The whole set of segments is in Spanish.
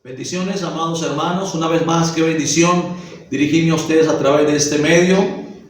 Bendiciones, amados hermanos. Una vez más, qué bendición dirigirme a ustedes a través de este medio.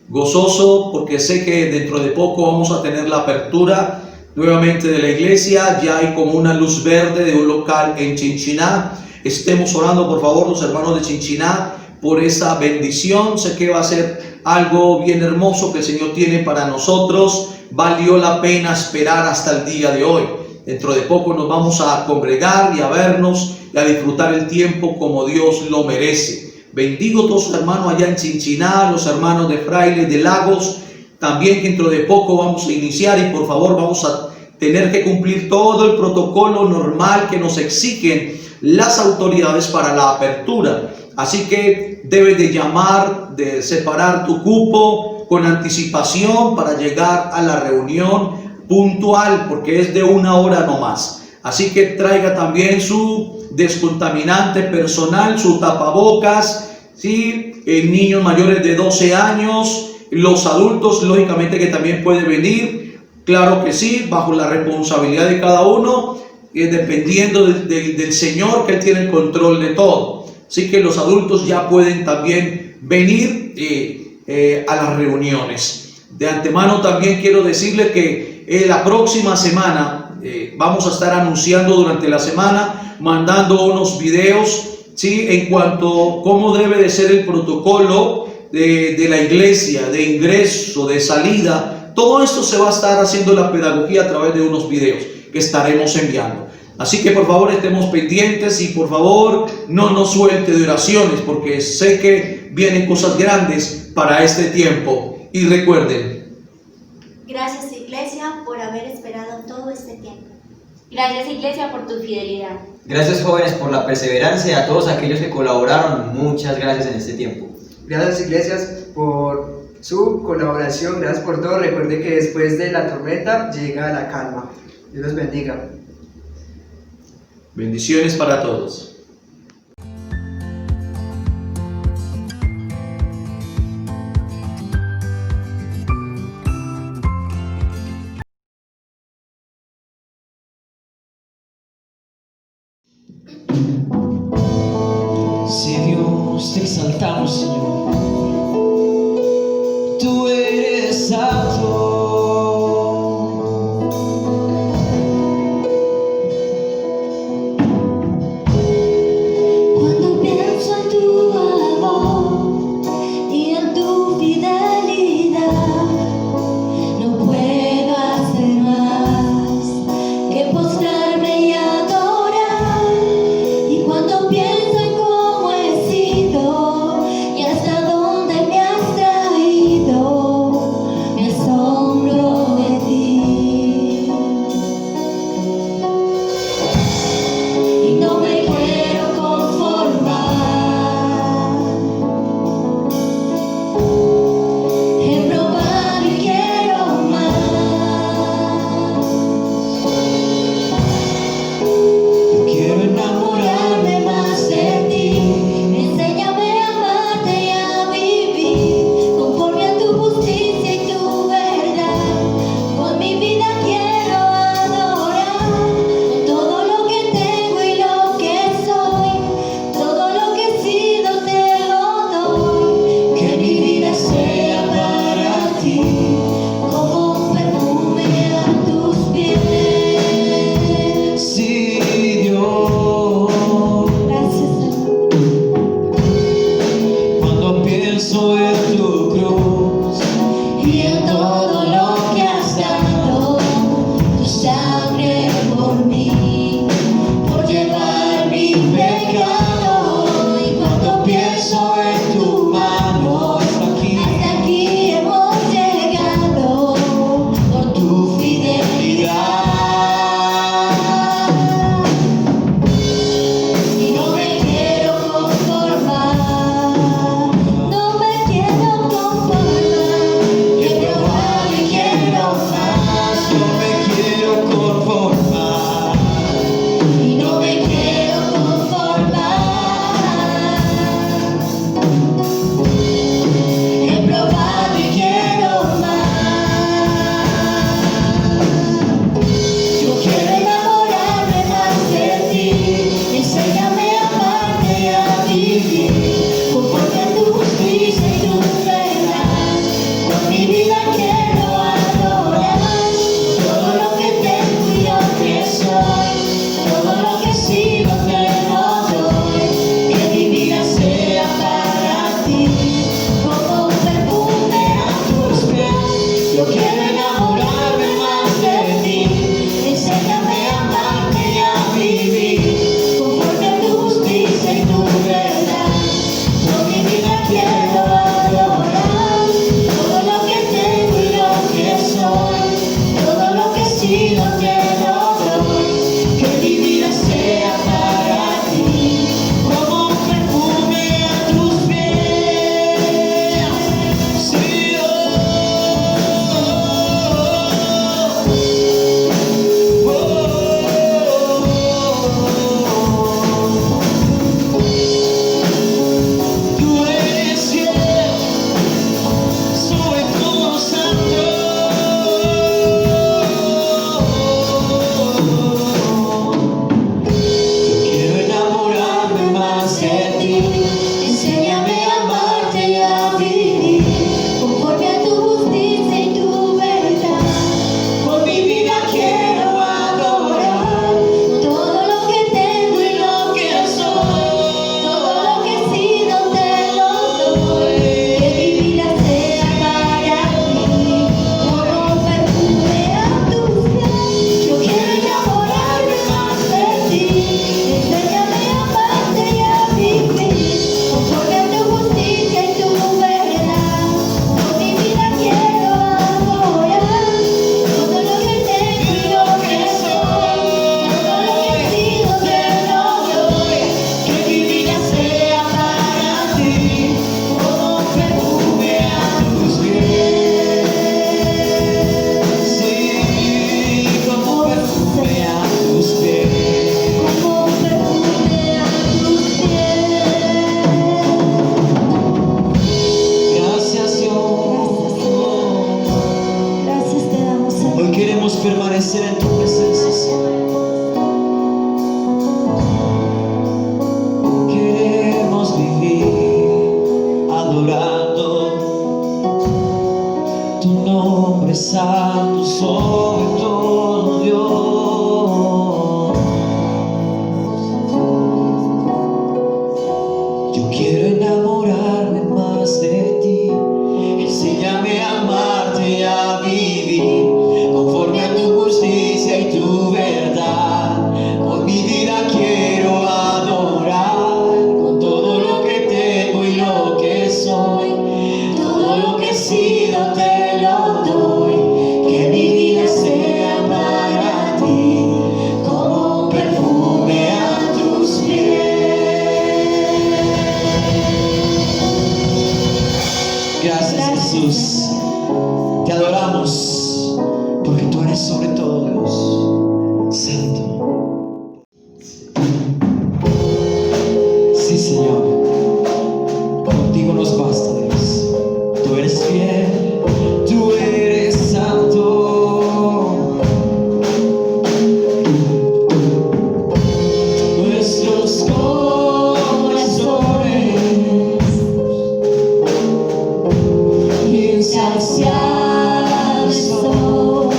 Gozoso porque sé que dentro de poco vamos a tener la apertura nuevamente de la iglesia. Ya hay como una luz verde de un local en Chinchiná. Estemos orando, por favor, los hermanos de Chinchiná, por esa bendición. Sé que va a ser algo bien hermoso que el Señor tiene para nosotros. Valió la pena esperar hasta el día de hoy. Dentro de poco nos vamos a congregar y a vernos y a disfrutar el tiempo como Dios lo merece. Bendigo a todos los hermanos allá en Chinchiná, los hermanos de Frailes de Lagos, también que dentro de poco vamos a iniciar y por favor vamos a tener que cumplir todo el protocolo normal que nos exigen las autoridades para la apertura. Así que debes de llamar, de separar tu cupo con anticipación para llegar a la reunión puntual, porque es de 1 hora no más. Así que traiga también su descontaminante personal, su tapabocas, ¿sí? Niños mayores de 12 años, los adultos, lógicamente que también puede venir, claro que sí, bajo la responsabilidad de cada uno, dependiendo del Señor, que Él tiene el control de todo. Así que los adultos ya pueden también venir a las reuniones. De antemano también quiero decirle que la próxima semana vamos a estar anunciando durante la semana, mandando unos videos, ¿sí? En cuanto a cómo debe de ser el protocolo de la iglesia, de ingreso, de salida. Todo esto se va a estar haciendo la pedagogía a través de unos videos que estaremos enviando. Así que por favor estemos pendientes y por favor no nos suelte de oraciones, porque sé que vienen cosas grandes para este tiempo. Y recuerden, gracias, Iglesia, por haber esperado todo este tiempo. Gracias, Iglesia, por tu fidelidad. Gracias, jóvenes, por la perseverancia. A todos aquellos que colaboraron, muchas gracias en este tiempo. Gracias, iglesias, por su colaboración. Gracias por todo. Recuerde que después de la tormenta llega la calma. Dios los bendiga. bendiciones para todos. Si Dios te exaltamos, Señor, tú eres alto. Cuando pienso en tu amor y en tu fidelidad, no puedo hacer más que postrarme y adorar. Y cuando pienso en cómo he sido y hasta dónde me has traído, me asombro de ti. Y no me quiero conformar en probar y quiero más. Yo quiero enamorarme Más de ti, enséñame a amarte y a vivir conforme a tu justicia y tu verdad. Con mi vida quiero adorar, con todo lo que tengo y lo que soy, todo lo que he sido te lo doy. Que mi vida sea para ti, como un perfume a tus pies. Sí, Dios, Gracias, cuando pienso en tu cruz y en todo lo que has dado, tu sangre por mí, por llevar mi pecado. Y cuando pienso en tu mano, hasta aquí hemos llegado por tu fidelidad. Y no me quiero conformar, no me quiero Yo quiero enamorarme más de ti. Enséñame a amarte y a vivir conforme a tu justicia y tu verdad. Por mi vida quiero adorar todo lo que tengo y lo que soy, todo lo que he sido te lo doy. Que mi vida sea para ti como un perfume a tus pies. Sí, tú eres fiel, sobre todo santo. Yo quiero enamorarme más de ti. Enséñame a amarte y a vivir conforme a tu justicia y tu verdad. Por mi vida quiero adorar todo lo que tengo y lo que soy, todo lo que he sido te lo doy. Que mi vida sea para ti como un perfume a tus pies. Yo quiero enamorarme más de ti. Enséñame a amarte y a vivir conforme a tu justicia y tu verdad. Por mi vida quiero adorar todo lo que tengo y lo que soy, todo lo que he sido te lo doy. Que mi vida sea para ti como un perfume a tus pies. Sí, como perfume a tus pies. Como un perfume a tus pies. Gracias Dios. Gracias te damos, Señor. Hoy queremos permanecer en tu presencia, Señor. Queremos vivir adorando tu nombre santo sobre todo, Dios. Yo quiero enamorarme más de ti. Enséñame a amarte y a vivir conforme a tu justicia y tu verdad. Con mi vida quiero adorar con todo lo que tengo y lo que soy, todo lo que he sido te lo doy. Que mi vida sea para ti como un perfume a tus pies. Gracias Jesús, te adoramos porque tú eres sobre todo Dios santo. Sí Señor, contigo nos basta Dios. Tú eres fiel, tú eres santo. Nuestros corazones Insaciables son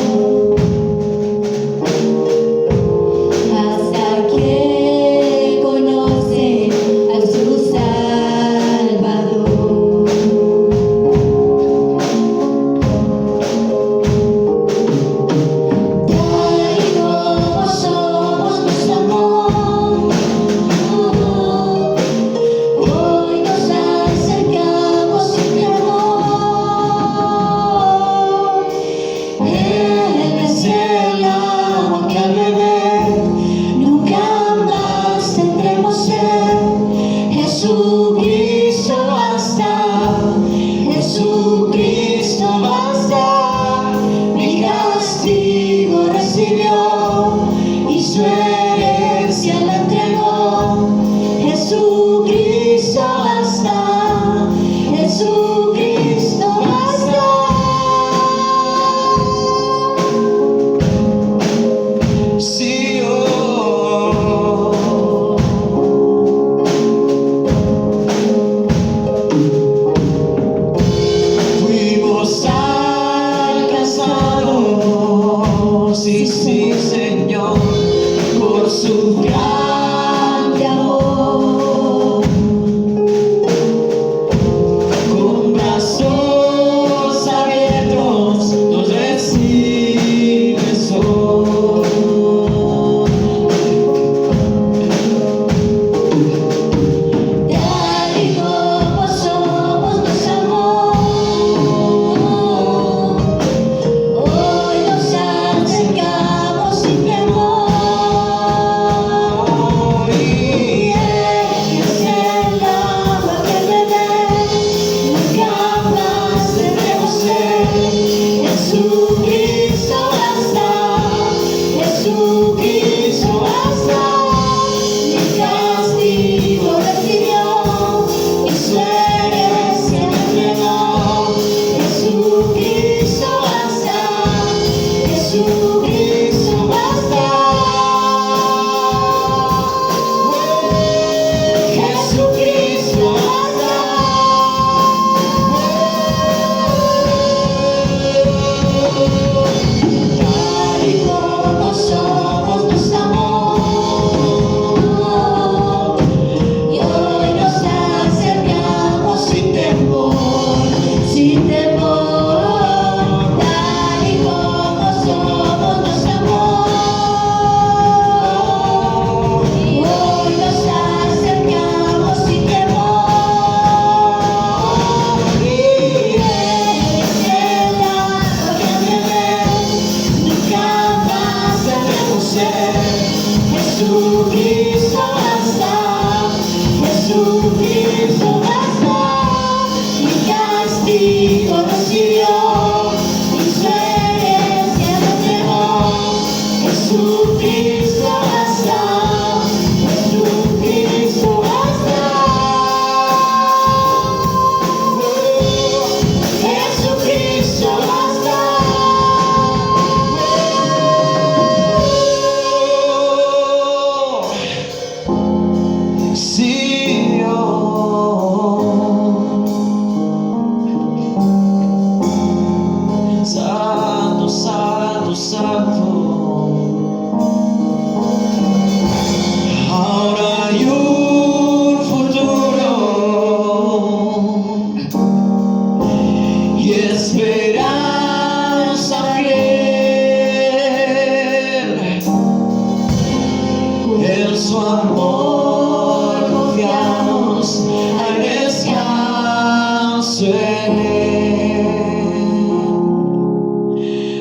en Él.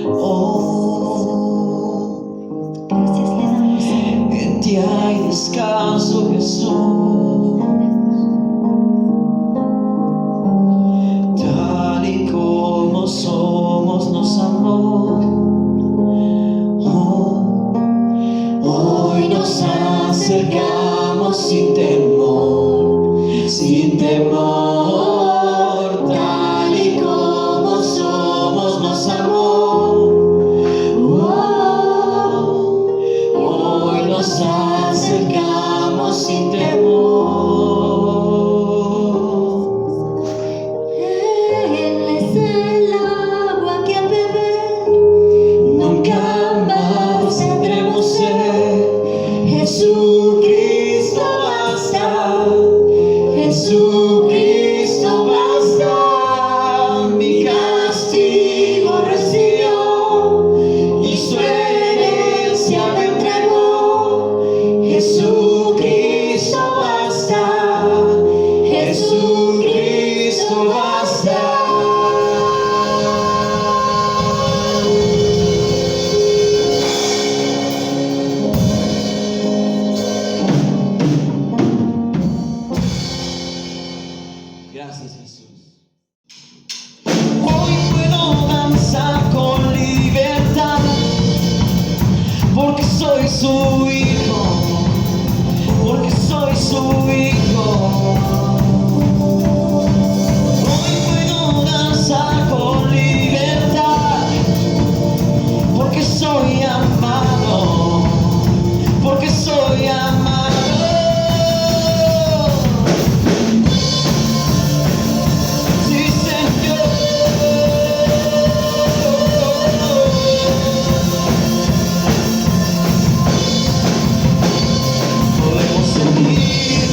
Oh, Gracias le damos. en ti hay descanso, Jesús. Tal y como somos nos amó. Hoy nos acercamos sin temor, sin temor, tal y como somos nos amó. Hoy nos acercamos sin temor. Él es el agua que al beber Nunca más tendremos sed. Jesucristo basta, Jesucristo basta. Mi castigo recibió y su herencia me entregó. Jesucristo basta, Jesucristo basta. Gracias, Jesús. Hoy puedo danzar con libertad, porque soy su hijo, porque soy su hijo. Hoy puedo danzar con libertad, porque soy amado, porque soy amado. Sí, Señor. Podemos sentir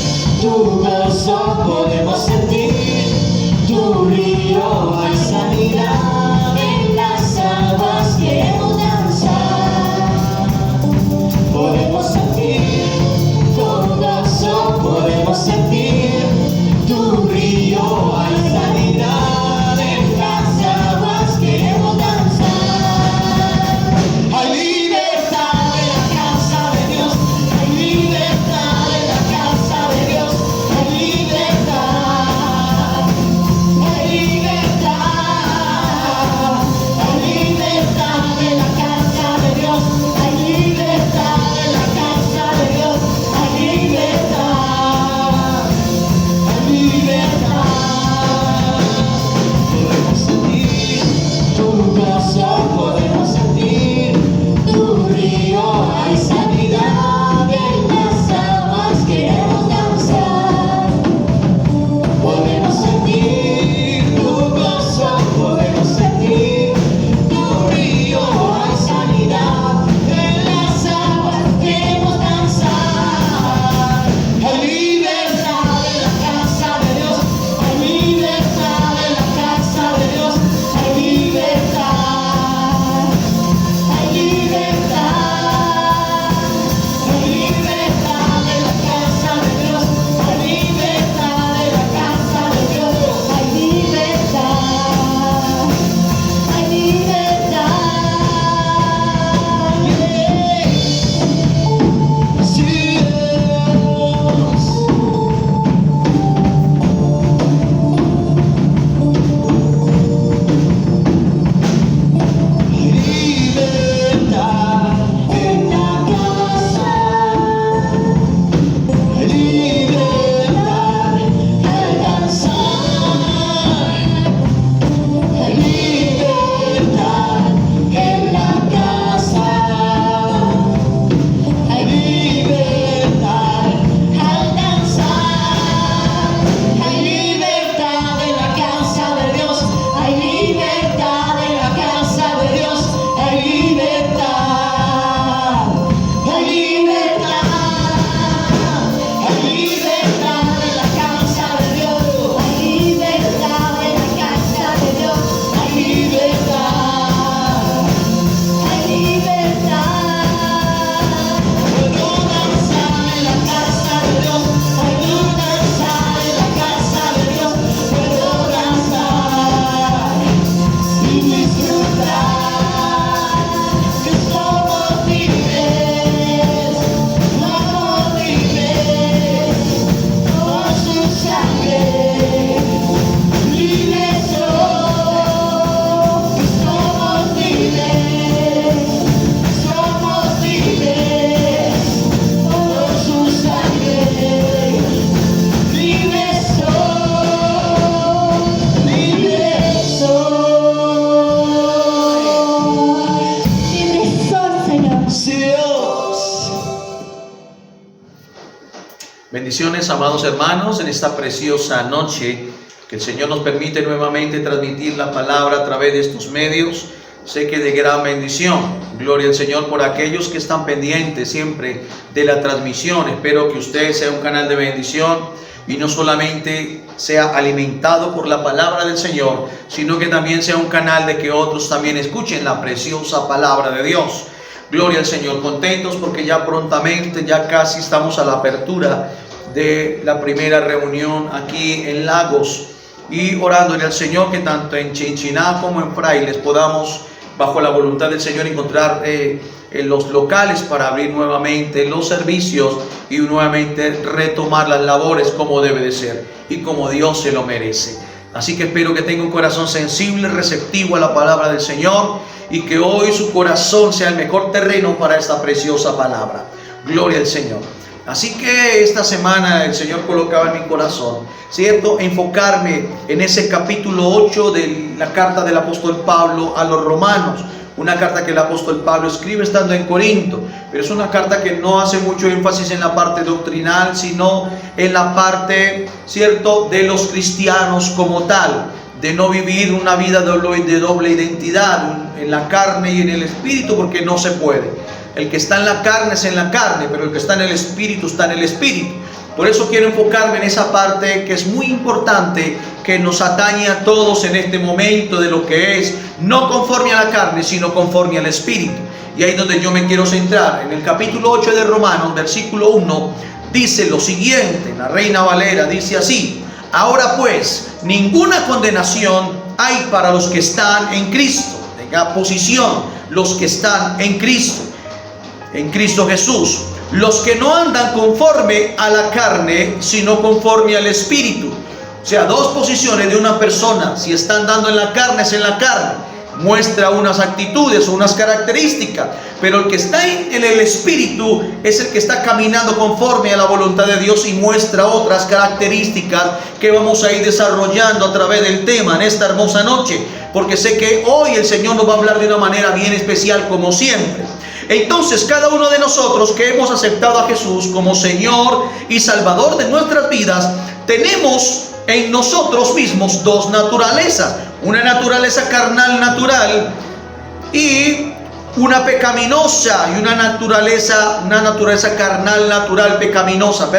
Bendiciones, amados hermanos, en esta preciosa noche que el Señor nos permite nuevamente transmitir la palabra a través de estos medios. Sé que de gran bendición. Gloria al Señor por aquellos que están pendientes siempre de la transmisión. Espero que usted sea un canal de bendición y no solamente sea alimentado por la palabra del Señor, sino que también sea un canal de que otros también escuchen la preciosa palabra de Dios. Gloria al Señor, contentos porque ya prontamente, ya casi estamos a la apertura de la primera reunión aquí en Lagos, y orándole al Señor que tanto en Chinchiná como en Frailes podamos, bajo la voluntad del Señor, encontrar los locales para abrir nuevamente los servicios y nuevamente retomar las labores como debe de ser y como Dios se lo merece. Así que espero que tenga un corazón sensible, receptivo a la palabra del Señor, y que hoy su corazón sea el mejor terreno para esta preciosa palabra. Gloria al Señor. Así que esta semana el Señor colocaba en mi corazón, ¿cierto?, enfocarme en ese capítulo 8 de la carta del apóstol Pablo a los romanos. Una carta que el apóstol Pablo escribe estando en Corinto, pero es una carta que no hace mucho énfasis en la parte doctrinal, sino en la parte, ¿cierto?, de los cristianos como tal, de no vivir una vida de doble identidad, en la carne y en el espíritu, porque no se puede. El que está en la carne es en la carne, pero el que está en el espíritu está en el espíritu. Por eso quiero enfocarme en esa parte que es muy importante, que nos atañe a todos en este momento, de lo que es no conforme a la carne, sino conforme al espíritu. Y ahí es donde yo me quiero centrar. En el capítulo 8 de Romanos, versículo 1, dice lo siguiente, la Reina Valera dice así: ahora pues, ninguna condenación hay para los que están en Cristo. Tenga posición, los que están en Cristo Jesús. Los que no andan conforme a la carne, sino conforme al espíritu. O sea, dos posiciones de una persona. Si está andando en la carne, es en la carne, muestra unas actitudes o unas características, pero el que está en el espíritu es el que está caminando conforme a la voluntad de Dios y muestra otras características que vamos a ir desarrollando a través del tema en esta hermosa noche, porque sé que hoy el Señor nos va a hablar de una manera bien especial, como siempre. Entonces, cada uno de nosotros que hemos aceptado a Jesús como Señor y Salvador de nuestras vidas, tenemos en nosotros mismos dos naturalezas: una naturaleza carnal natural y una pecaminosa, y una naturaleza carnal natural pecaminosa,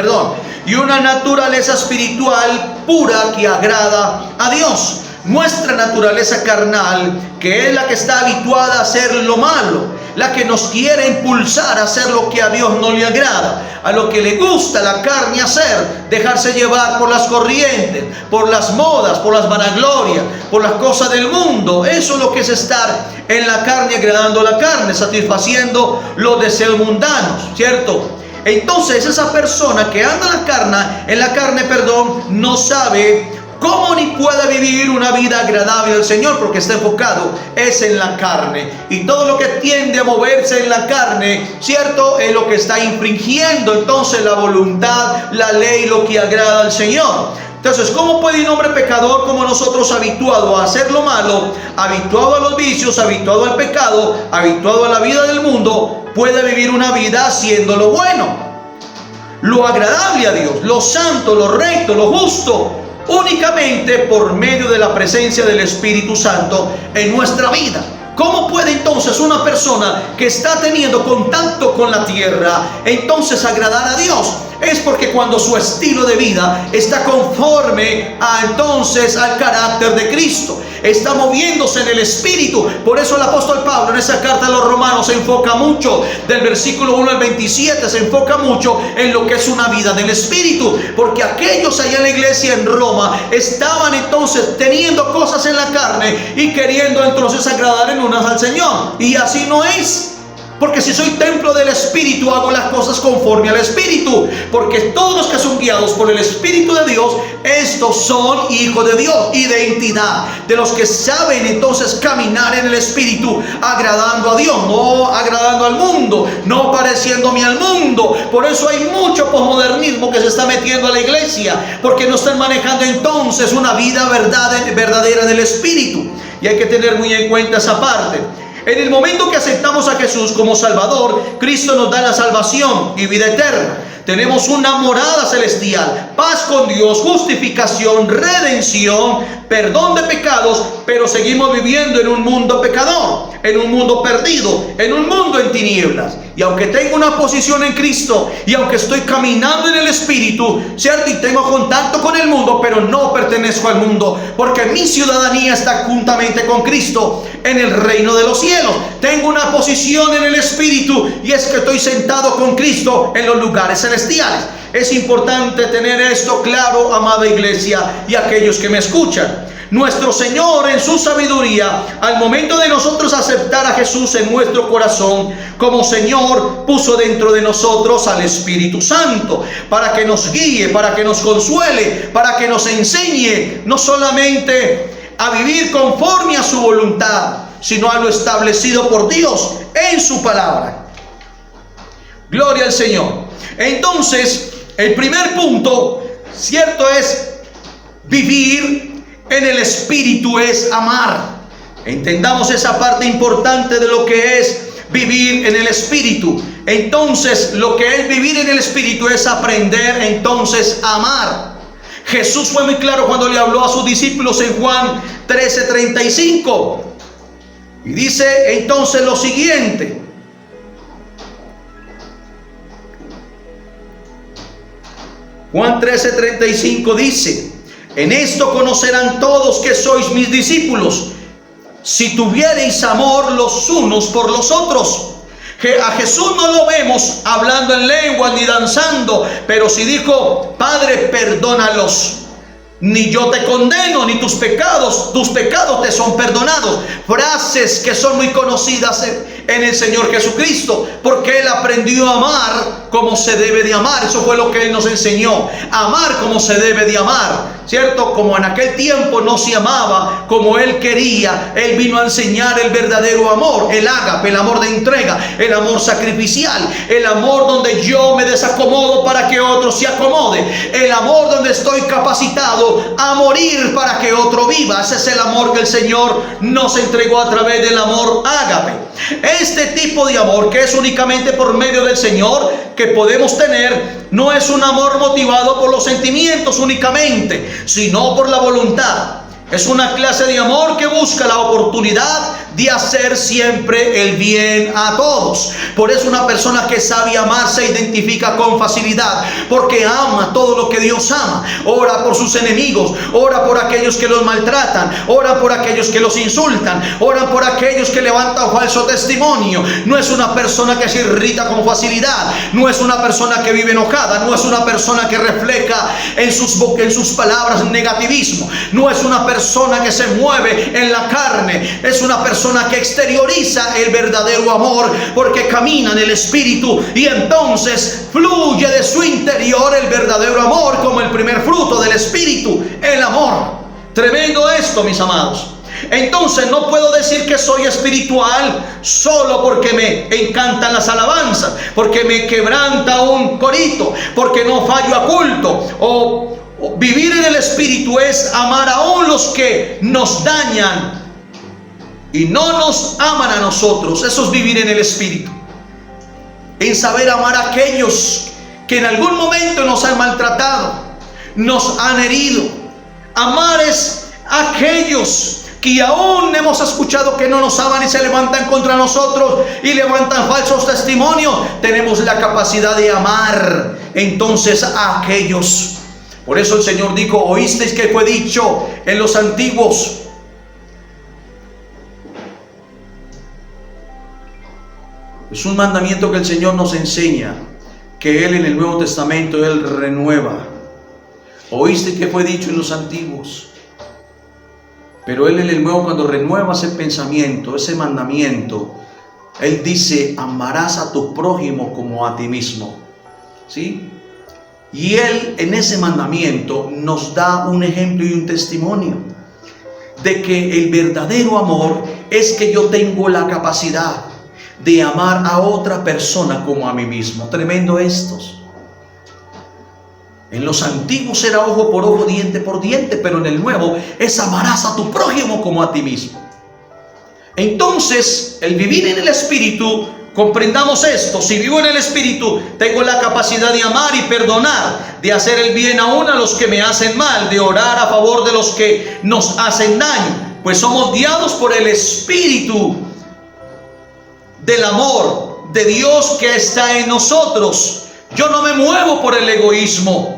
y una naturaleza espiritual pura que agrada a Dios. Nuestra naturaleza carnal, que es la que está habituada a hacer lo malo, la que nos quiere impulsar a hacer lo que a Dios no le agrada, a lo que le gusta la carne hacer, dejarse llevar por las corrientes, por las modas, por las vanaglorias, por las cosas del mundo. Eso es lo que es estar en la carne, agradando a la carne, satisfaciendo los deseos mundanos, ¿cierto? Entonces esa persona que anda en la carne, no sabe cómo ni puede vivir una vida agradable al Señor, porque está enfocado es en la carne, y todo lo que tiende a moverse en la carne, ¿cierto?, es lo que está infringiendo entonces la voluntad, la ley, lo que agrada al Señor. Entonces, ¿cómo puede un hombre pecador como nosotros, habituado a hacer lo malo, habituado a los vicios, habituado al pecado, habituado a la vida del mundo, puede vivir una vida haciendo lo bueno, lo agradable a Dios, lo santo, lo recto, lo justo, únicamente por medio de la presencia del Espíritu Santo en nuestra vida? ¿Cómo puede entonces una persona que está teniendo contacto con la tierra entonces agradar a Dios? Es porque cuando su estilo de vida está conforme entonces al carácter de Cristo, está moviéndose en el Espíritu. Por eso el apóstol Pablo en esa carta a los romanos se enfoca mucho, del versículo 1 al 27, se enfoca mucho en lo que es una vida del Espíritu, porque aquellos allá en la iglesia en Roma estaban entonces teniendo cosas en la carne y queriendo entonces agradar en unas al Señor, y así no es. Porque si soy templo del Espíritu, hago las cosas conforme al Espíritu. Porque todos los que son guiados por el Espíritu de Dios, estos son hijos de Dios. Identidad de los que saben entonces caminar en el Espíritu, agradando a Dios, no agradando al mundo, no pareciéndome al mundo. Por eso hay mucho posmodernismo que se está metiendo a la iglesia, porque no están manejando entonces una vida verdadera del Espíritu. Y hay que tener muy en cuenta esa parte. En el momento que aceptamos a Jesús como Salvador, Cristo nos da la salvación y vida eterna. Tenemos una morada celestial, paz con Dios, justificación, redención, perdón de pecados, pero seguimos viviendo en un mundo pecador, en un mundo perdido, en un mundo en tinieblas. Y aunque tengo una posición en Cristo, y aunque estoy caminando en el Espíritu, ¿cierto? Y tengo contacto con el mundo, pero no pertenezco al mundo, porque mi ciudadanía está juntamente con Cristo en el reino de los cielos. Tengo una posición en el Espíritu, y es que estoy sentado con Cristo en los lugares celestiales. Es importante tener esto claro, amada iglesia, y aquellos que me escuchan. Nuestro Señor, en su sabiduría, al momento de nosotros aceptar a Jesús en nuestro corazón como Señor, puso dentro de nosotros al Espíritu Santo para que nos guíe, para que nos consuele, para que nos enseñe no solamente a vivir conforme a su voluntad, sino a lo establecido por Dios en su palabra. Gloria al Señor. Entonces, el primer punto, cierto, es vivir en el Espíritu, es amar. Entendamos esa parte importante de lo que es vivir en el Espíritu. Entonces, lo que es vivir en el Espíritu es aprender entonces a amar. Jesús fue muy claro cuando le habló a sus discípulos en Juan 13:35. Y dice entonces lo siguiente. Juan 13:35 dice: en esto conocerán todos que sois mis discípulos, si tuviereis amor los unos por los otros. Que a Jesús no lo vemos hablando en lenguas ni danzando, pero si dijo: Padre, perdónalos, ni yo te condeno, ni tus pecados te son perdonados. Frases que son muy conocidas en el Señor Jesucristo, porque Él aprendió a amar como se debe de amar. Eso fue lo que Él nos enseñó, amar como se debe de amar, ¿cierto? Como en aquel tiempo no se amaba como Él quería, Él vino a enseñar el verdadero amor, el ágape, el amor de entrega, el amor sacrificial, el amor donde yo me desacomodo para que otro se acomode, el amor donde estoy capacitado a morir para que otro viva. Ese es el amor que el Señor nos entregó a través del amor ágape. Este tipo de amor, que es únicamente por medio del Señor que podemos tener, no es un amor motivado por los sentimientos únicamente, sino por la voluntad. Es una clase de amor que busca la oportunidad de hacer siempre el bien a todos. Por eso una persona que sabe amar se identifica con facilidad, porque ama todo lo que Dios ama. Ora por sus enemigos, ora por aquellos que los maltratan, ora por aquellos que los insultan, ora por aquellos que levantan falso testimonio. No es una persona que se irrita con facilidad, no es una persona que vive enojada, no es una persona que refleja en sus palabras negativismo, no es una persona que se mueve en la carne, es una persona que exterioriza el verdadero amor, porque camina en el Espíritu y entonces fluye de su interior el verdadero amor como el primer fruto del Espíritu, el amor. Tremendo esto, mis amados. Entonces no puedo decir que soy espiritual solo porque me encantan las alabanzas, porque me quebranta un corito, porque no fallo a culto. O vivir en el Espíritu es amar aún los que nos dañan y no nos aman a nosotros. Eso es vivir en el Espíritu, en saber amar a aquellos que en algún momento nos han maltratado, nos han herido. Amar es a aquellos que aún hemos escuchado que no nos aman y se levantan contra nosotros y levantan falsos testimonios. Tenemos la capacidad de amar entonces a aquellos. Por eso el Señor dijo: oísteis que fue dicho en los antiguos. Es un mandamiento que el Señor nos enseña, que Él en el Nuevo Testamento Él renueva. Oísteis que fue dicho en los antiguos. Pero Él en el Nuevo, cuando renueva ese pensamiento, ese mandamiento, Él dice: amarás a tu prójimo como a ti mismo. ¿Sí? Y Él en ese mandamiento nos da un ejemplo y un testimonio de que el verdadero amor es que yo tengo la capacidad de amar a otra persona como a mí mismo. Tremendo estos. En los antiguos era ojo por ojo, diente por diente, pero en el Nuevo es amarás a tu prójimo como a ti mismo. Entonces, el vivir en el Espíritu Comprendamos esto: si vivo en el Espíritu, tengo la capacidad de amar y perdonar, de hacer el bien aún a los que me hacen mal, de orar a favor de los que nos hacen daño, pues somos guiados por el Espíritu del amor de Dios que está en nosotros. Yo no me muevo por el egoísmo.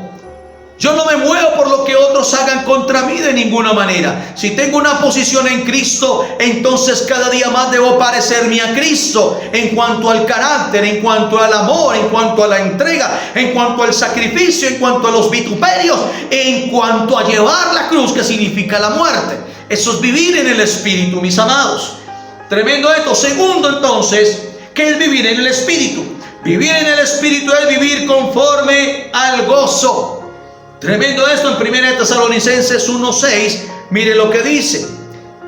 Yo no me muevo por lo que otros hagan contra mí de ninguna manera. Si tengo una posición en Cristo, entonces cada día más debo parecerme a Cristo en cuanto al carácter, en cuanto al amor, en cuanto a la entrega, en cuanto al sacrificio, en cuanto a los vituperios, en cuanto a llevar la cruz, que significa la muerte. Eso es vivir en el Espíritu, mis amados. Tremendo esto. Segundo, entonces, ¿qué es vivir en el Espíritu? Vivir en el Espíritu es vivir conforme al gozo. Tremendo esto. En 1 Tesalonicenses 1:6, mire lo que dice.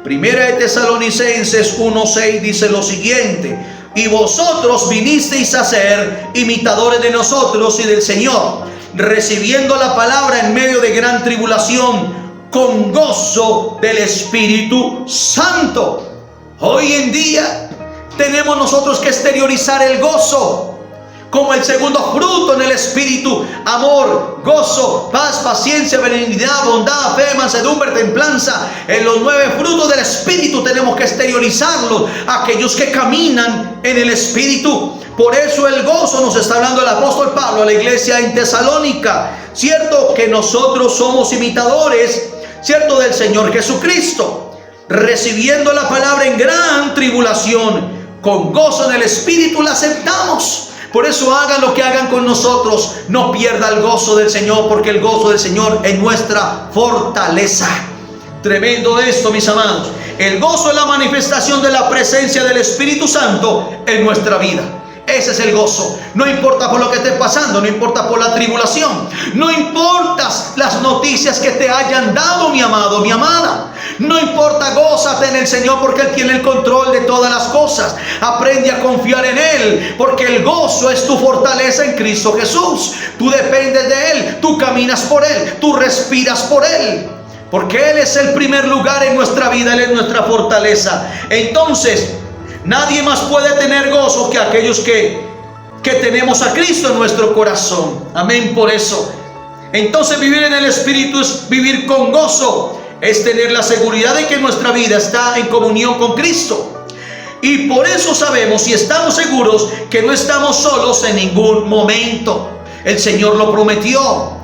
1 Tesalonicenses 1:6 dice lo siguiente: y vosotros vinisteis a ser imitadores de nosotros y del Señor, recibiendo la palabra en medio de gran tribulación, con gozo del Espíritu Santo. Hoy en día tenemos nosotros que exteriorizar el gozo como el segundo fruto en el Espíritu: amor, gozo, paz, paciencia, benignidad, bondad, fe, mansedumbre, templanza. En los 9 frutos del Espíritu tenemos que exteriorizarlos a aquellos que caminan en el Espíritu. Por eso el gozo nos está hablando el apóstol Pablo a la iglesia en Tesalónica. Cierto que nosotros somos imitadores, cierto, del Señor Jesucristo, recibiendo la palabra en gran tribulación, con gozo en el Espíritu la aceptamos. Por eso hagan lo que hagan con nosotros, no pierda el gozo del Señor, porque el gozo del Señor es nuestra fortaleza. Tremendo esto, mis amados. El gozo es la manifestación de la presencia del Espíritu Santo en nuestra vida. Ese es el gozo. No importa por lo que esté pasando, no importa por la tribulación, no importa las noticias que te hayan dado, mi amado, mi amada. No importa, gózate en el Señor, porque Él tiene el control de todas las cosas. Aprende a confiar en Él, porque el gozo es tu fortaleza en Cristo Jesús. Tú dependes de Él, tú caminas por Él, tú respiras por Él, porque Él es el primer lugar en nuestra vida, Él es nuestra fortaleza. Entonces, nadie más puede tener gozo que aquellos que tenemos a Cristo en nuestro corazón. Amén. Por eso, entonces, vivir en el Espíritu es vivir con gozo, es tener la seguridad de que nuestra vida está en comunión con Cristo. Y por eso sabemos y estamos seguros que no estamos solos en ningún momento. El Señor lo prometió: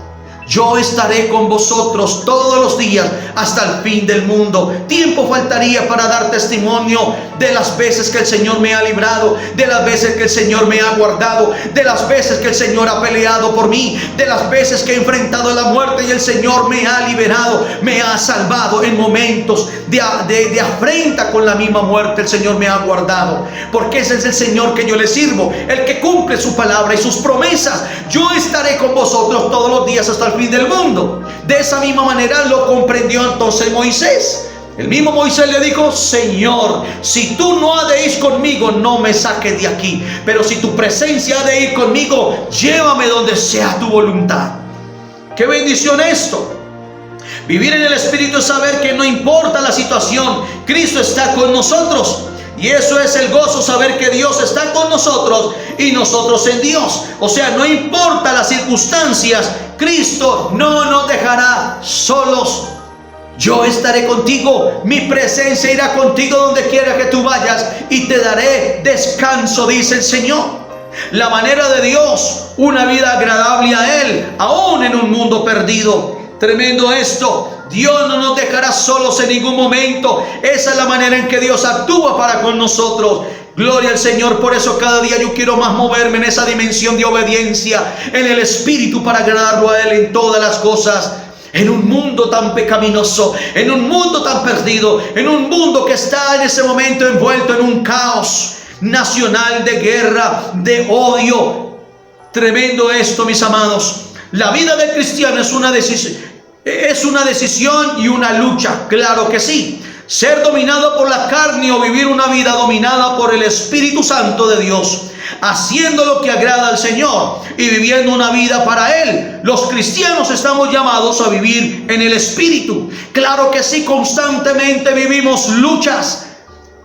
yo estaré con vosotros todos los días hasta el fin del mundo. Tiempo faltaría para dar testimonio de las veces que el Señor me ha librado, de las veces que el Señor me ha guardado, de las veces que el Señor ha peleado por mí, de las veces que he enfrentado la muerte y el Señor me ha liberado, me ha salvado. En momentos de afrenta con la misma muerte, el Señor me ha guardado, porque ese es el Señor que yo le sirvo, el que cumple su palabra y sus promesas. Yo estaré con vosotros todos los días hasta el fin del mundo. De esa misma manera lo comprendió entonces Moisés. El mismo Moisés le dijo: Señor, si tú no has de ir conmigo, no me saques de aquí, pero si tu presencia ha de ir conmigo, llévame donde sea tu voluntad. Qué bendición esto. Vivir en el Espíritu es saber que no importa la situación, Cristo está con nosotros. Y eso es el gozo, saber que Dios está con nosotros y nosotros en Dios. O sea, no importa las circunstancias, Cristo no nos dejará solos. Yo estaré contigo, mi presencia irá contigo donde quiera que tú vayas y te daré descanso, dice el Señor. La manera de Dios, una vida agradable a Él, aún en un mundo perdido. Tremendo esto. Dios no nos dejará solos en ningún momento. Esa es la manera en que Dios actúa para con nosotros. Gloria al Señor. Por eso cada día yo quiero más moverme en esa dimensión de obediencia en el Espíritu, para agradarlo a Él en todas las cosas. En un mundo tan pecaminoso, en un mundo tan perdido, en un mundo que está en ese momento envuelto en un caos nacional de guerra, de odio. Tremendo esto, mis amados. La vida del cristiano es una decisión y una lucha, claro que sí. Ser dominado por la carne o vivir una vida dominada por el Espíritu Santo de Dios, haciendo lo que agrada al Señor y viviendo una vida para Él. Los cristianos estamos llamados a vivir en el Espíritu. Claro que sí, constantemente vivimos luchas.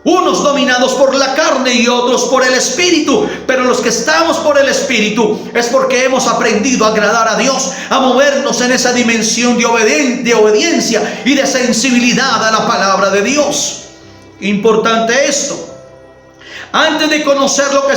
Unos dominados por la carne y otros por el Espíritu. Pero los que estamos por el Espíritu es porque hemos aprendido a agradar a Dios, a movernos en esa dimensión de obediencia y de sensibilidad a la palabra de Dios. Importante esto. Antes de conocer lo que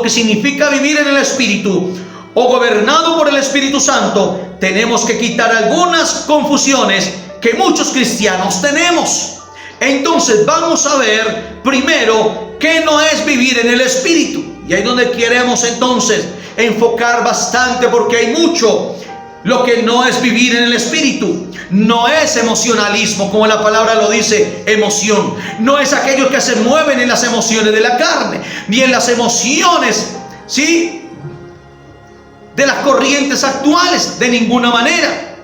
significa vivir en el Espíritu o gobernado por el Espíritu Santo, tenemos que quitar algunas confusiones que muchos cristianos tenemos. Entonces vamos a ver primero qué no es vivir en el Espíritu. Y ahí es donde queremos entonces enfocar bastante, porque hay mucho. Lo que no es vivir en el Espíritu no es emocionalismo, como la palabra lo dice, emoción. No es aquellos que se mueven en las emociones de la carne, ni en las emociones, ¿sí?, de las corrientes actuales, de ninguna manera.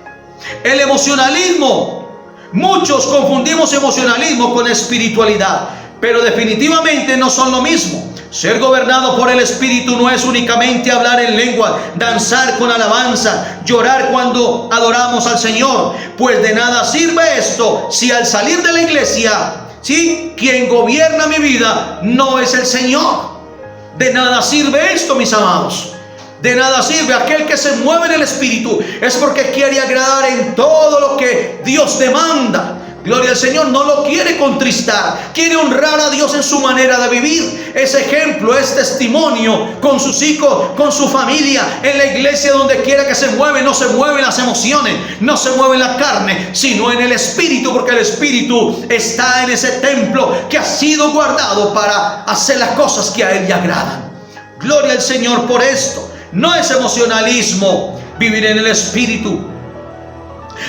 El emocionalismo, muchos confundimos emocionalismo con espiritualidad, pero definitivamente no son lo mismo. Ser gobernado por el Espíritu no es únicamente hablar en lengua, danzar con alabanza, llorar cuando adoramos al Señor. Pues de nada sirve esto si al salir de la iglesia, ¿sí?, quien gobierna mi vida no es el Señor. De nada sirve esto, mis amados. De nada sirve. Aquel que se mueve en el Espíritu es porque quiere agradar en todo lo que Dios demanda. Gloria al Señor, no lo quiere contristar, quiere honrar a Dios en su manera de vivir. Es ejemplo, es testimonio con sus hijos, con su familia, en la iglesia, donde quiera que se mueve. No se mueven las emociones, no se mueve la carne, sino en el Espíritu, porque el Espíritu está en ese templo que ha sido guardado para hacer las cosas que a Él le agradan. Gloria al Señor por esto. No es emocionalismo vivir en el Espíritu.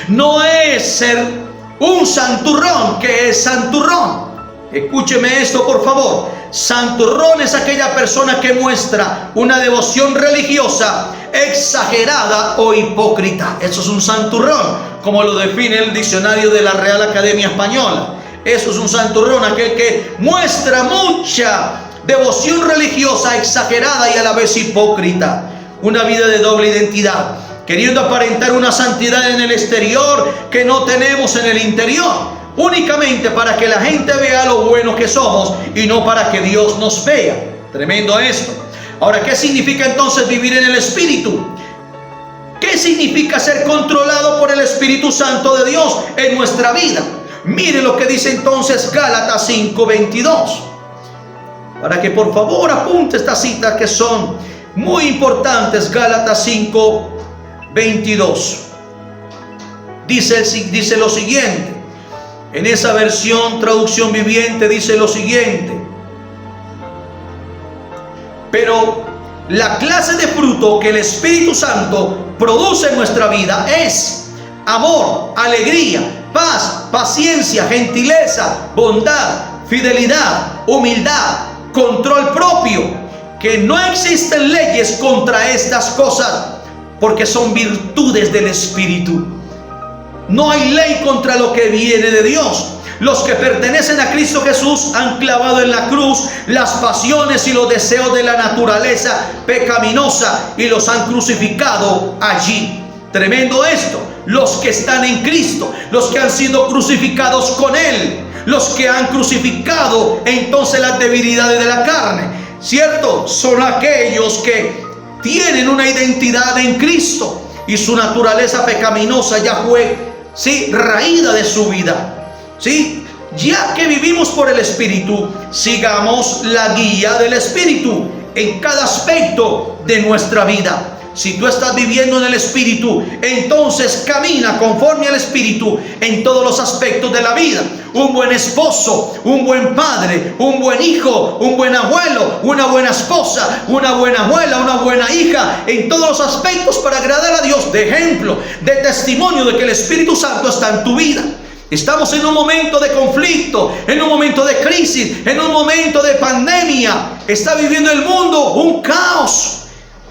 No es ser un santurrón. ¿Qué es santurrón? Escúcheme esto, por favor. Santurrón es aquella persona que muestra una devoción religiosa exagerada o hipócrita. Eso es un santurrón, como lo define el diccionario de la Real Academia Española. Eso es un santurrón, aquel que muestra mucha devoción religiosa exagerada y a la vez hipócrita. Una vida de doble identidad, queriendo aparentar una santidad en el exterior que no tenemos en el interior, únicamente para que la gente vea lo buenos que somos y no para que Dios nos vea. Tremendo esto. Ahora, ¿qué significa entonces vivir en el Espíritu? ¿Qué significa ser controlado por el Espíritu Santo de Dios en nuestra vida? Mire lo que dice entonces Gálatas 5:22. Para que por favor apunte estas citas que son muy importantes. Gálatas 5:22. Dice lo siguiente. En esa versión, traducción viviente, dice lo siguiente: pero la clase de fruto que el Espíritu Santo produce en nuestra vida es amor, alegría, paz, paciencia, gentileza, bondad, fidelidad, humildad, control propio. Que no existen leyes contra estas cosas, porque son virtudes del Espíritu. No hay ley contra lo que viene de Dios. Los que pertenecen a Cristo Jesús han clavado en la cruz las pasiones y los deseos de la naturaleza pecaminosa y los han crucificado allí. Tremendo esto. Los que están en Cristo, los que han sido crucificados con Él, los que han crucificado entonces las debilidades de la carne, ¿cierto? Son aquellos que tienen una identidad en Cristo y su naturaleza pecaminosa ya fue, sí, raída de su vida, ¿sí? Ya que vivimos por el Espíritu, sigamos la guía del Espíritu en cada aspecto de nuestra vida. Si tú estás viviendo en el Espíritu, entonces camina conforme al Espíritu en todos los aspectos de la vida. Un buen esposo, un buen padre, un buen hijo, un buen abuelo, una buena esposa, una buena abuela, una buena hija, en todos los aspectos para agradar a Dios, de ejemplo, de testimonio de que el Espíritu Santo está en tu vida. Estamos en un momento de conflicto, en un momento de crisis, en un momento de pandemia. Está viviendo el mundo un caos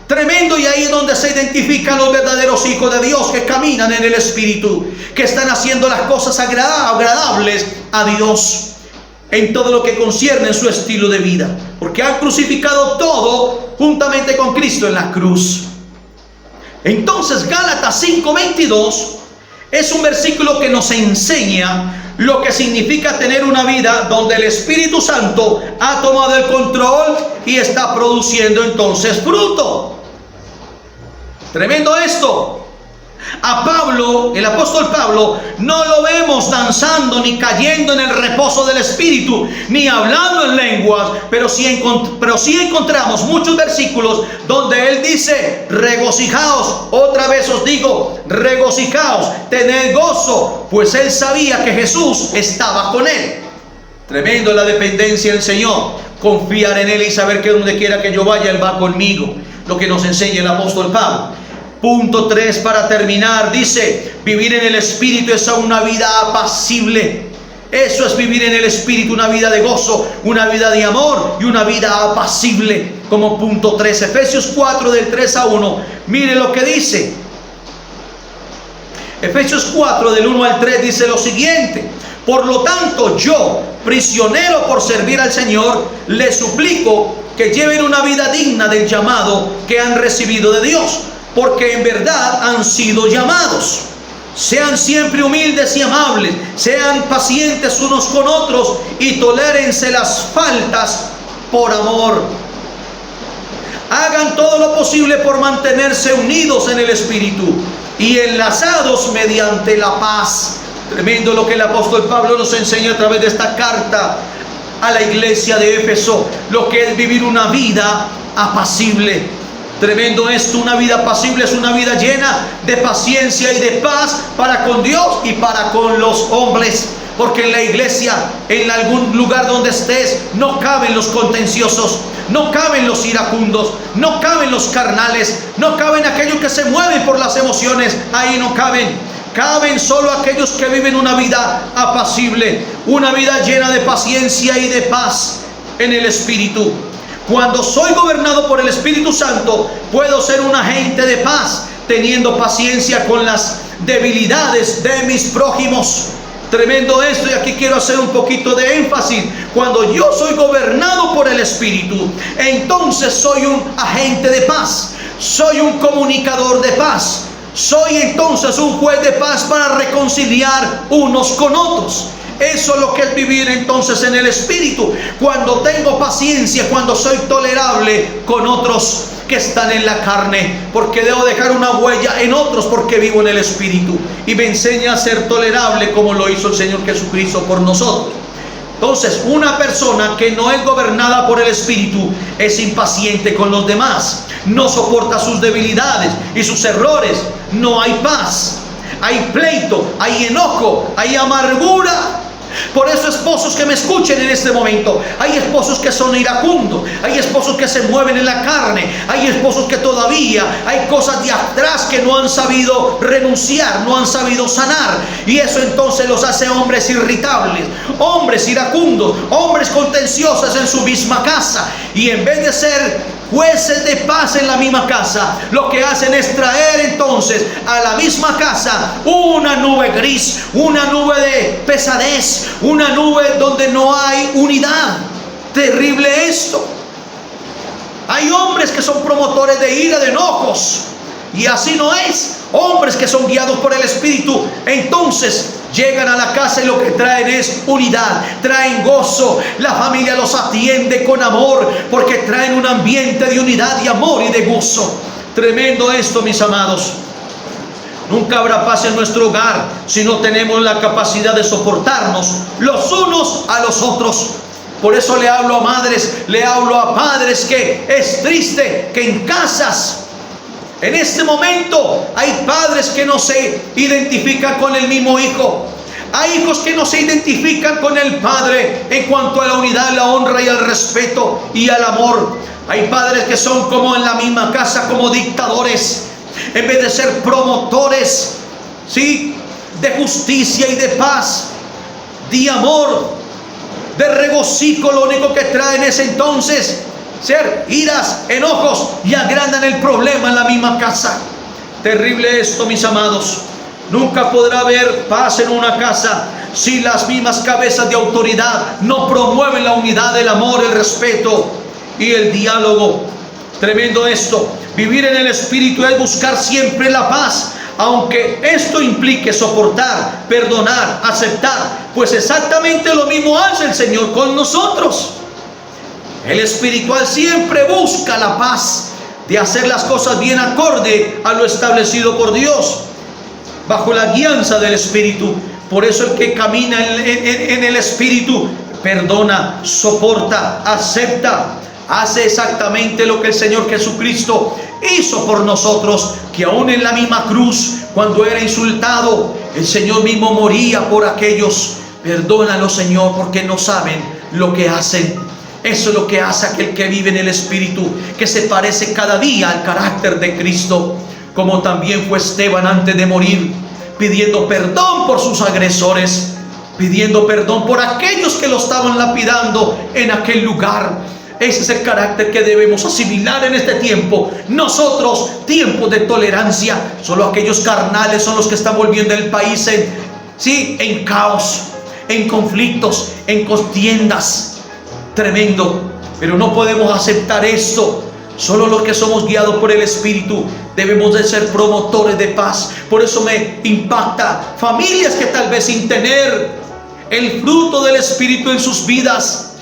tremendo, y ahí es donde se identifican los verdaderos hijos de Dios, que caminan en el Espíritu, que están haciendo las cosas agradables a Dios en todo lo que concierne en su estilo de vida, porque han crucificado todo juntamente con Cristo en la cruz. Entonces Gálatas 5:22 Es un versículo que nos enseña lo que significa tener una vida donde el Espíritu Santo ha tomado el control y está produciendo entonces fruto. Tremendo esto. A Pablo, el apóstol Pablo, no lo vemos danzando ni cayendo en el reposo del Espíritu, ni hablando en lenguas, pero sí encontramos muchos versículos donde él dice: regocijaos. Otra vez os digo, regocijaos, tened gozo, pues él sabía que Jesús estaba con él. Tremendo la dependencia del Señor, confiar en él y saber que donde quiera que yo vaya, él va conmigo. Lo que nos enseña el apóstol Pablo. Punto 3 para terminar, dice: vivir en el Espíritu es una vida apacible. Eso es vivir en el Espíritu, una vida de gozo, una vida de amor y una vida apacible. Como punto 3, Efesios 4 del 3 a 1. Mire lo que dice. Efesios 4 del 1 al 3 dice lo siguiente: por lo tanto, yo, prisionero por servir al Señor, les suplico que lleven una vida digna del llamado que han recibido de Dios, porque en verdad han sido llamados. Sean siempre humildes y amables, sean pacientes unos con otros y tolérense las faltas por amor. Hagan todo lo posible por mantenerse unidos en el Espíritu y enlazados mediante la paz. Tremendo lo que el apóstol Pablo nos enseña a través de esta carta a la iglesia de Éfeso, lo que es vivir una vida apacible. Tremendo esto, una vida apacible es una vida llena de paciencia y de paz para con Dios y para con los hombres. Porque en la iglesia, en algún lugar donde estés, no caben los contenciosos, no caben los iracundos, no caben los carnales, no caben aquellos que se mueven por las emociones. Ahí no caben. Caben solo aquellos que viven una vida apacible, una vida llena de paciencia y de paz en el Espíritu. Cuando soy gobernado por el Espíritu Santo, puedo ser un agente de paz, teniendo paciencia con las debilidades de mis prójimos. Tremendo esto, y aquí quiero hacer un poquito de énfasis. Cuando yo soy gobernado por el Espíritu, entonces soy un agente de paz, soy un comunicador de paz, soy entonces un juez de paz para reconciliar unos con otros. Eso es lo que es vivir entonces en el Espíritu. Cuando tengo paciencia, cuando soy tolerable con otros que están en la carne, porque debo dejar una huella en otros, porque vivo en el Espíritu y me enseña a ser tolerable como lo hizo el Señor Jesucristo por nosotros. Entonces, una persona que no es gobernada por el Espíritu es impaciente con los demás, no soporta sus debilidades y sus errores. No hay paz, hay pleito, hay enojo, hay amargura. Por eso, esposos que me escuchen en este momento, hay esposos que son iracundos, hay esposos que se mueven en la carne, hay esposos que todavía hay cosas de atrás que no han sabido renunciar, no han sabido sanar, y eso entonces los hace hombres irritables, hombres iracundos, hombres contenciosos en su misma casa, y en vez de ser jueces de paz en la misma casa, lo que hacen es traer entonces a la misma casa una nube gris, una nube de pesadez, una nube donde no hay unidad. Terrible esto. Hay hombres que son promotores de ira, de enojos, y así no es. Hombres que son guiados por el Espíritu, entonces llegan a la casa y lo que traen es unidad, traen gozo. La familia los atiende con amor, porque traen un ambiente de unidad, de amor y de gozo. Tremendo esto, mis amados. Nunca habrá paz en nuestro hogar si no tenemos la capacidad de soportarnos los unos a los otros. Por eso le hablo a madres, le hablo a padres, que es triste que en casas, en este momento, hay padres que no se identifican con el mismo hijo. Hay hijos que no se identifican con el padre en cuanto a la unidad, la honra y el respeto y el amor. Hay padres que son como en la misma casa, como dictadores, en vez de ser promotores, ¿sí?, de justicia y de paz, de amor, de regocijo. Lo único que traen es entonces ser iras, enojos, y agrandan el problema en la misma casa. Terrible esto, mis amados. Nunca podrá haber paz en una casa si las mismas cabezas de autoridad no promueven la unidad, el amor, el respeto y el diálogo. Tremendo esto. Vivir en el Espíritu es buscar siempre la paz, Aunque esto implique soportar, perdonar, aceptar, pues exactamente lo mismo hace el Señor con nosotros. El espiritual siempre busca la paz, de hacer las cosas bien acorde a lo establecido por Dios, bajo la guianza del Espíritu. Por eso el que camina en el Espíritu perdona, soporta, acepta, hace exactamente lo que el Señor Jesucristo hizo por nosotros, que aún en la misma cruz, cuando era insultado, el Señor mismo moría por aquellos. Perdónalo, Señor, porque no saben lo que hacen. Eso es lo que hace aquel que vive en el Espíritu, que se parece cada día al carácter de Cristo, como también fue Esteban antes de morir, pidiendo perdón por sus agresores, pidiendo perdón por aquellos que lo estaban lapidando en aquel lugar. Ese es el carácter que debemos asimilar en este tiempo. Nosotros, tiempos de tolerancia. Solo aquellos carnales son los que están volviendo el país en caos, en conflictos, en contiendas. Tremendo. Pero no podemos aceptar esto. Solo los que somos guiados por el Espíritu debemos de ser promotores de paz. Por eso me impacta familias que tal vez sin tener el fruto del Espíritu en sus vidas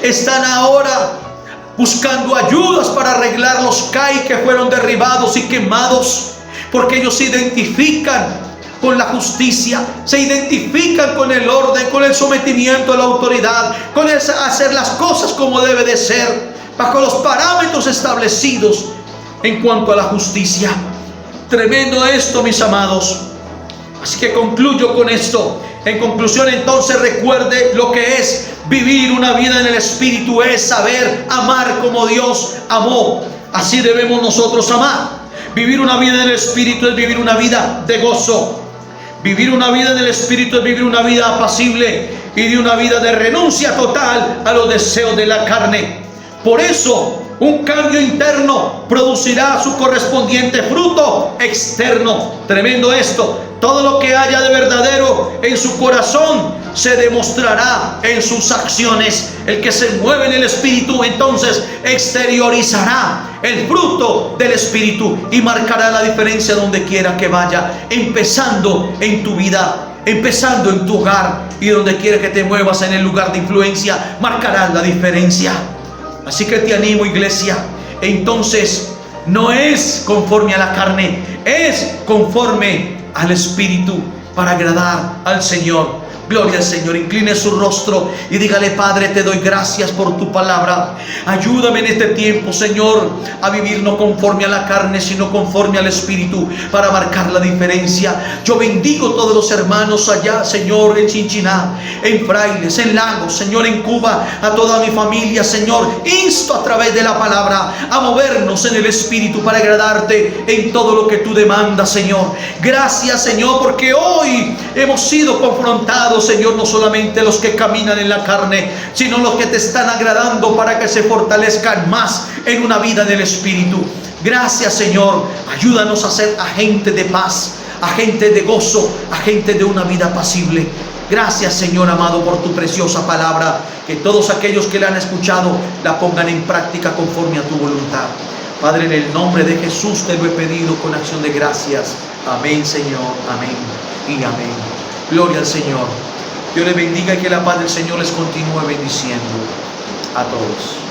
están ahora buscando ayudas para arreglar los CAI que fueron derribados y quemados, porque ellos se identifican con la justicia, se identifican con el orden, con el sometimiento a la autoridad, con el hacer las cosas como debe de ser, bajo los parámetros establecidos en cuanto a la justicia. Tremendo esto, mis amados. Así que concluyo con esto. En conclusión, entonces, recuerde lo que es vivir una vida en el Espíritu. Es saber amar como Dios amó. Así debemos nosotros amar. Vivir una vida en el Espíritu es vivir una vida de gozo. Vivir una vida en el Espíritu es vivir una vida apacible y de una vida de renuncia total a los deseos de la carne. Por eso, un cambio interno producirá su correspondiente fruto externo. Tremendo esto. Todo lo que haya de verdadero en su corazón se demostrará en sus acciones. El que se mueve en el Espíritu entonces exteriorizará el fruto del Espíritu y marcará la diferencia donde quiera que vaya, empezando en tu vida, empezando en tu hogar, y donde quiera que te muevas en el lugar de influencia, marcarás la diferencia. Así que te animo, iglesia. Entonces no es conforme a la carne, es conforme al Espíritu, para agradar al Señor. Gloria al Señor. Incline su rostro y dígale: Padre, te doy gracias por tu palabra. Ayúdame en este tiempo, Señor, a vivir no conforme a la carne, sino conforme al Espíritu, para marcar la diferencia. Yo bendigo a todos los hermanos allá, Señor, en Chinchiná, en Frailes, en Lagos, Señor, en Cuba, a toda mi familia, Señor. Insto a través de la palabra a movernos en el Espíritu para agradarte en todo lo que tú demandas, Señor. Gracias, Señor, porque hoy hemos sido confrontados, Señor, no solamente los que caminan en la carne, sino los que te están agradando, para que se fortalezcan más en una vida del Espíritu. Gracias, Señor. Ayúdanos a ser agentes de paz, agentes de gozo, agentes de una vida apacible. Gracias, Señor amado, por tu preciosa palabra. Que todos aquellos que la han escuchado la pongan en práctica conforme a tu voluntad. Padre, en el nombre de Jesús te lo he pedido con acción de gracias. Amén, Señor. Amén y amén. Gloria al Señor. Dios les bendiga y que la paz del Señor les continúe bendiciendo a todos.